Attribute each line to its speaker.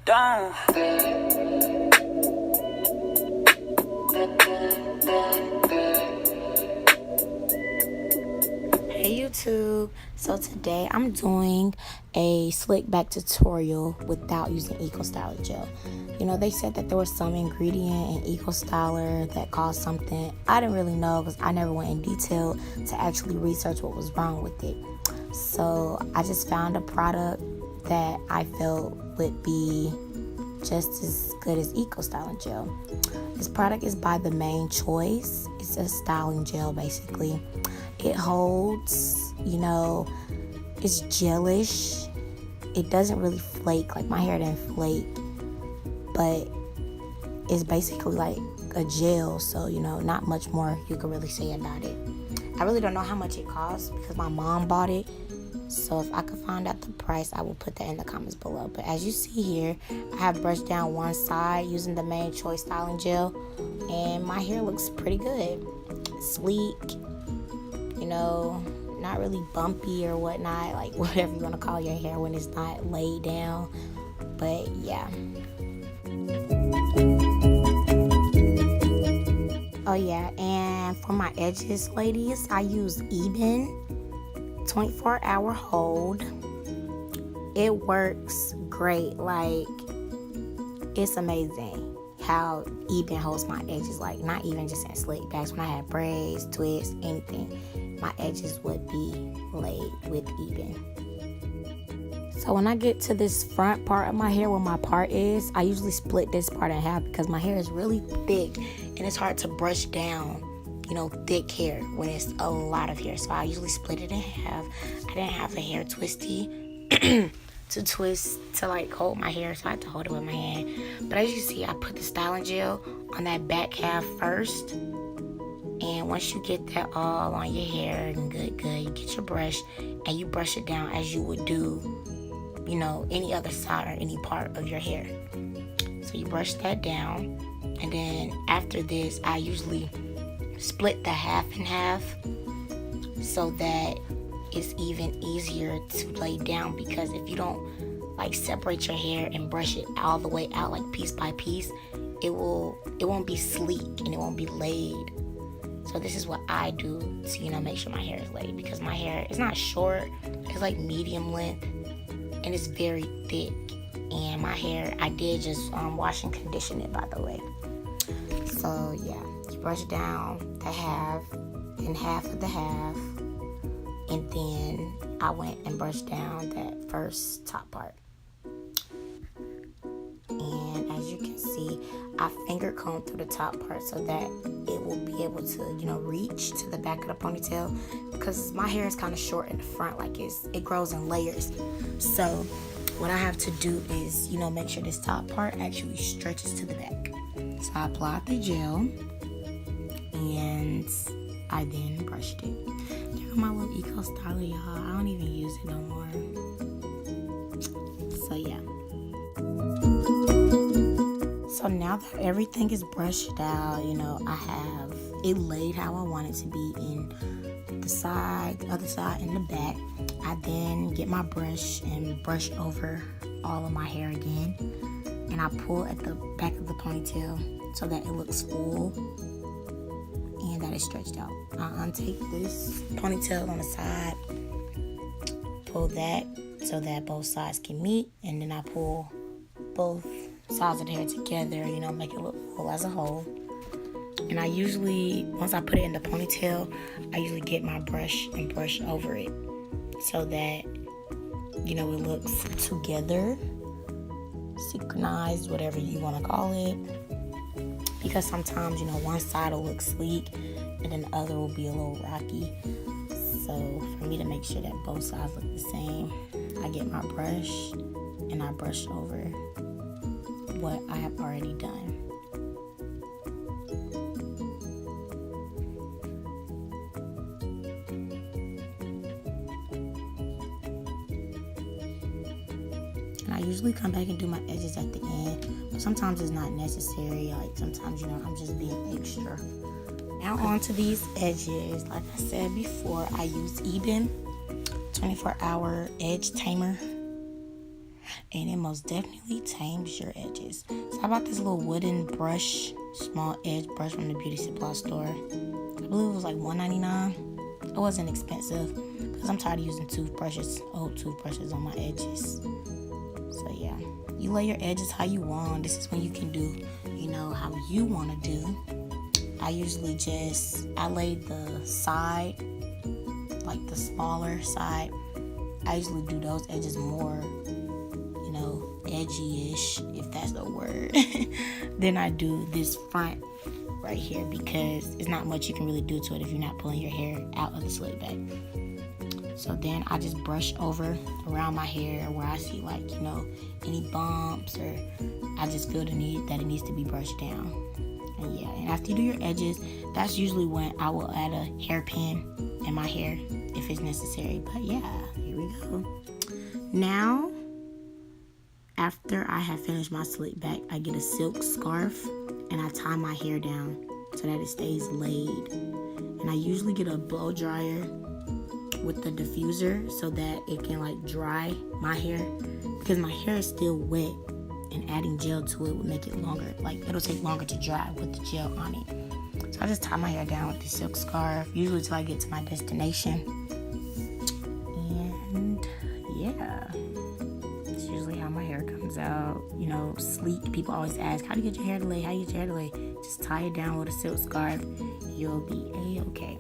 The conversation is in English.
Speaker 1: Down.
Speaker 2: Hey YouTube, so today I'm doing a slick back tutorial without using Eco Styler gel. You know, they said that there was some ingredient in Eco Styler that caused something. I didn't really know because I never went in detail to actually research what was wrong with it. So I just found a product that I felt would be just as good as Eco Styling gel. This product is by The Main Choice. It's a styling gel basically. It holds, you know, it's gelish. It doesn't really flake, like my hair didn't flake, but it's basically like a gel, so you know, not much more you could really say about it. I really don't know how much it costs because my mom bought it, so if I could find out the price, I will put that in the comments below. But as you see here, I have brushed down one side using The Main Choice styling gel, and my hair looks pretty good. Sleek, you know, not really bumpy or whatnot, like whatever you want to call your hair when it's not laid down. But yeah. Oh yeah, and for my edges, ladies, I use Eben 24-hour hold. It works great. Like, it's amazing how Eben holds my edges. Like, not even just in slick backs. When I had braids, twists, anything, my edges would be laid with Eben. So when I get to this front part of my hair where my part is, I usually split this part in half because my hair is really thick and it's hard to brush down, you know, thick hair when it's a lot of hair. So I usually split it in half. I didn't have a hair twisty to twist to like hold my hair, so I had to hold it with my hand. But as you see, I put the styling gel on that back half first. And once you get that all on your hair and good, you get your brush and you brush it down as you would do, you know, any other side or any part of your hair. So you brush that down, and then after this, I usually split the half in half so that it's even easier to lay down, because if you don't like separate your hair and brush it all the way out like piece by piece, it won't be sleek and it won't be laid. So this is what I do to, you know, make sure my hair is laid, because my hair is not short, it's like medium length and it's very thick. And my hair, I did just wash and condition it, by the way. So yeah, you brush down the half and half of the half, and then I went and brushed down that first top part. And as you can see, I finger combed through the top part so that it will be able to, you know, reach to the back of the ponytail, because my hair is kind of short in the front, like it grows in layers. So what I have to do is, you know, make sure this top part actually stretches to the back. So I applied the gel and I then brushed it. There go my little Eco Styler, y'all. I don't even use it no more. So yeah. So now that everything is brushed out, you know, I have it laid how I want it to be in the side, the other side, and the back. I then get my brush and brush over all of my hair again. And I pull at the back of the ponytail so that it looks full and that it's stretched out. I untake this ponytail on the side, pull that so that both sides can meet, and then I pull both sides of the hair together, you know, make it look full as a whole. And I usually, once I put it in the ponytail, I usually get my brush and brush over it so that, you know, it looks together, synchronized, whatever you want to call it. Because sometimes, you know, one side will look sleek and then the other will be a little rocky. So for me to make sure that both sides look the same, I get my brush and I brush over what I have already done. And I usually come back and do my edges at the end, but sometimes it's not necessary. Like sometimes, you know, I'm just being extra. Now onto these edges. Like I said before, I use Eben 24-hour edge tamer. and it most definitely tames your edges. So I bought this little wooden brush, small edge brush from the beauty supply store. I believe it was like $1.99. It wasn't expensive because I'm tired of using old toothbrushes on my edges. So yeah, you lay your edges how you want. This is when you can do, how you want to do. I usually I lay the side, like the smaller side. I usually do those edges more, edgy-ish, if that's the word. Then I do this front right here because it's not much you can really do to it if you're not pulling your hair out of the slick back. So then I just brush over around my hair where I see any bumps, or I just feel that it needs to be brushed down. And yeah, and after you do your edges, that's usually when I will add a hairpin in my hair if it's necessary. But yeah, here we go. Now, after I have finished my slick back, I get a silk scarf and I tie my hair down so that it stays laid. And I usually get a blow dryer with the diffuser so that it can dry my hair, because my hair is still wet and adding gel to it would make it longer. It'll take longer to dry with the gel on it. So I just tie my hair down with the silk scarf, usually till I get to my destination. And yeah, it's usually how my hair comes out. Sleek. People always ask, how do you get your hair to lay? How do you get your hair to lay? Just tie it down with a silk scarf. You'll be A-okay.